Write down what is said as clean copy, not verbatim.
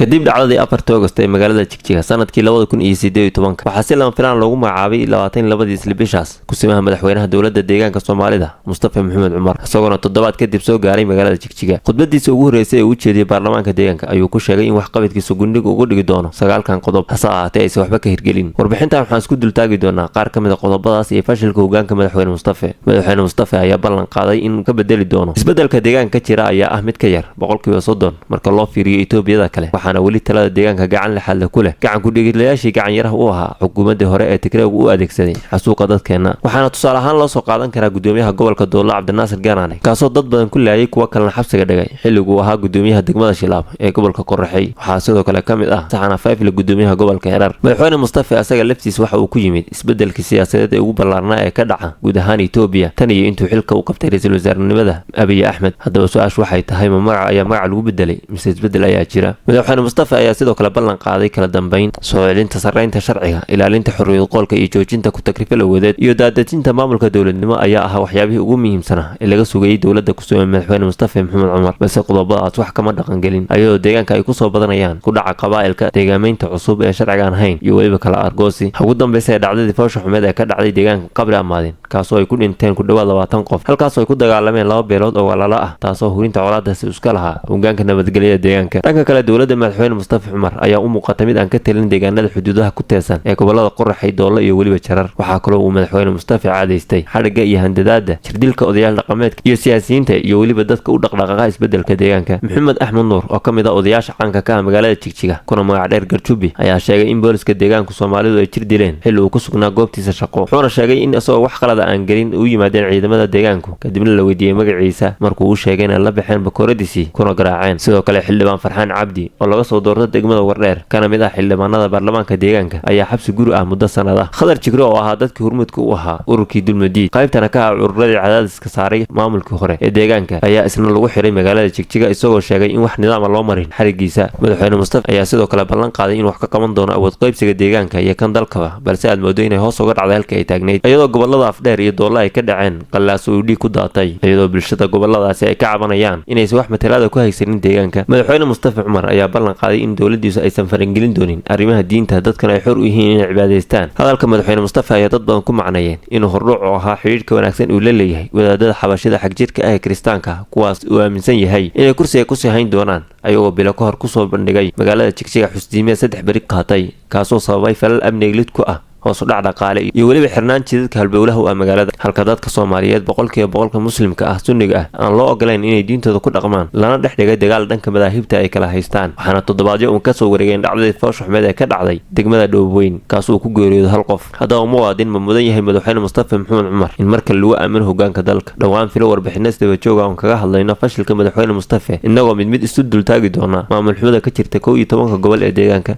kadib dhacdadii 4 August ee magaalada Jigjiga sanadkii 2018 waxaa si lama filaan loogu magacaabay 22 isla bishaas kusimaha madaxweynaha dowladda deegaanka Soomaalida Mustafa Maxamed Cumar isagoo toddobaad kadib soo gaaray magaalada Jigjiga khudbadiisa ugu horeysay ee uu jeediyay baarlamaanka deegaanka ayuu ku sheegay in wax qabadkiisa gundhiga ugu dhigi doono 9 qodob hase ahaatee aysan waxba ka hirgelin warbixintan waxaan isku dultaagi doonaa qaar ka mid ah qodobadaas iyo fashilka hoggaanka madaxweyne Mustafa ayaa ballan qaaday in ka bedeli doono isbedelka deegaanka jira ayaa ah mid ka yar 30% marka loo fiiriyo Itoobiya kale waxaana wali talada deegaanka gacan la xal ku leh gacan ku dhigilayaashii gacan yaraha u ahaa xukuumadda hore ee Tigreeg u adeegsaday xasuuqa dadkeena waxaana tusaale ahaan loo soo qaadan karaa gudoomiyaha gobolka Dowlad Cabdinaasir Gaarane kaasoo dad badan ku laayay kuwa kalena xabsiga dhigay xilligu ahaa gudoomiyaha degmada Shilaab ee gobolka Qorraxay waxaa sidoo kale ka mid ah saxana faafil gudoomiyaha gobolka Hirar madaxweyne Mustafa asaga laftiisa waxa uu ku yimid isbedelkii siyaasadeed ee ugu ballaarnaa ee ka dhaca guud ahaan Itoobiya tan iyo intuu xilka u qabtay ra'iisul wasaarenimada Abiy Ahmed haddaba su'aashu waxay tahay magaca lagu bedelay mise isbedel ayaa jira madaxweyne Mustafa ayaa sidoo kale ballan qaaday kala dambeyn soo celinta sarreynta sharciga ilaalinta xorriyadda qolka iyo joojinta ku takrifal awadeed iyo daadajinta maamulka dowladnimo ayaa ah waxyaabihii ugu muhiimsanaa ee laga sugayay dowladda ku soo madaxweyne Mustafa Maxamed Cumar balse qodobadaas wax kama dhaqan gelin ayadoo deegaanka ay ku soo badanayaan ku dhaca qabaa'ilka deegaameynta cusub ee sharciga aan hayn iyo waliba kala argoosi ugu dambeysay dhacdadii foosha xumeed ee ka dhacday deegaanka Qabri Amaadin kaasoo ay ku dhinteen ku dhawaad 20 qof halkaasoo ay ku dagaalameen laba beelood oo walaalo ah taasoo hurinta colaadaasi iska lahaa hoggaanka nabadgelyada deegaanka dhanka kale dowladda madaxweyne Mustafa Cumar ayaa u muuqata mid aan ka talin deegaanada xuduudaha ku teesan ee gobolada Qorraxay Doolo iyo waliba Jarar waxaa kaloo uu madaxweyne Mustafa caadaystay xariga iyo handadaada jirdilka odayaal dhaqameedka iyo siyaasiyiinta iyo waliba dadka u dhaqdhaqaaqa isbedelka deegaanka Maxamed Axmed Nuur oo ka mid ah odayaasha caanka ka ah magaalada Jigjiga kuna magac dheer Garjubi ayaa sheegay in booliska deegaanka Soomaalidu ay jir dileen xilli uu ku sugnaa goobtiisa shaqo wuxuuna sheegay in asagoo wax qalad aan gelin u yimaadeen ciidamada deegaanku kadibna la weydiiyay magaciisa markuu uu sheegay in la baxeen bakooradiisii kuna garaaceen sidoo kale xildhibaan Farxaan Cabdi oo laga soo doortay degmada Wardheer kana mid ah xildhibaanada baarlamaanka deegaanka ayaa xabsi guri ah muddo sanad ah Khadar Jigro oo ahaa dadkii hormuudka u ahaa ururkii dulmadiid qaybtana ka ah ururadii cadaadiska saaray maamulkii hore ee deegaanka ayaa isna lagu xiray magaalada Jigjiga isagoo sheegay in wax nidaam loo marin xarigiisa madaxweyne Mustafa ayaa sidoo kale ballan qaaday in wax ka qaban doono awood qaybsiga deegaanka iyo kan dalkaba balse aad moodo inay hoos uga dhacday halka ay taagneyd iyadoo gobolada Afdheer iyo Doolo ay ka dhaceen qalaas oo dhiig ku daatay iyadoo bulshada goboladaasi ay ka cabanayaan inaysan wax matalaad ku haysanin deegaanka madaxweyne Mustafa Cumar ayaa ballan qaaday in dowladdiisu aysan farangelin doonin arrimaha diinta dadkana ay xor u yihiin inay cibaadaystaan hadalka madaxweyne Mustafa ayaa dad badan ku macneeyeen inuu hordhuc u ahaa xiriirka wanaagsan uu la leeyahay wadaadada xabashida xagjirka ah ee Kiristaanka kuwaas uu aaminsan yahay inay kursiga ku sii hayn doonaan ayagoo bilo ka hor ku soo bandhigay magaalada Jigjiga xusdiimada 3 bari qaatay kaasoo sababay falal amni lid ku ah hoos u dhac dhaqaale iyo waliba xirnaan jidadka halbowlaha u magaalada halka dadka Soomaaliyeed 100% muslimka ah sunniga ah aan loo ogolaan inay diintooda ku dhaqmaan lana dhexdhigay dagaal dhanka madaahibta ay kala haystaan waxaana toddobaadyo uu ka soo wareegeen dhacdadii foosha xumeed ee ka dhacday degmada Dhoobweyn kaasoo ku geeriyooday hal qof haddaba muwaadin ma mudan yahay madaxweyne Mustafa Maxamed Cumar in marka lagu aamino hoggaanka dalka dhawaan filo warbixinada daba jooga oo kaga hadlayna fashilka madaxweyne Mustafa inagoo mid isu dul taagi doona maamul xumada ka jirta 11 gobol ee deegaanka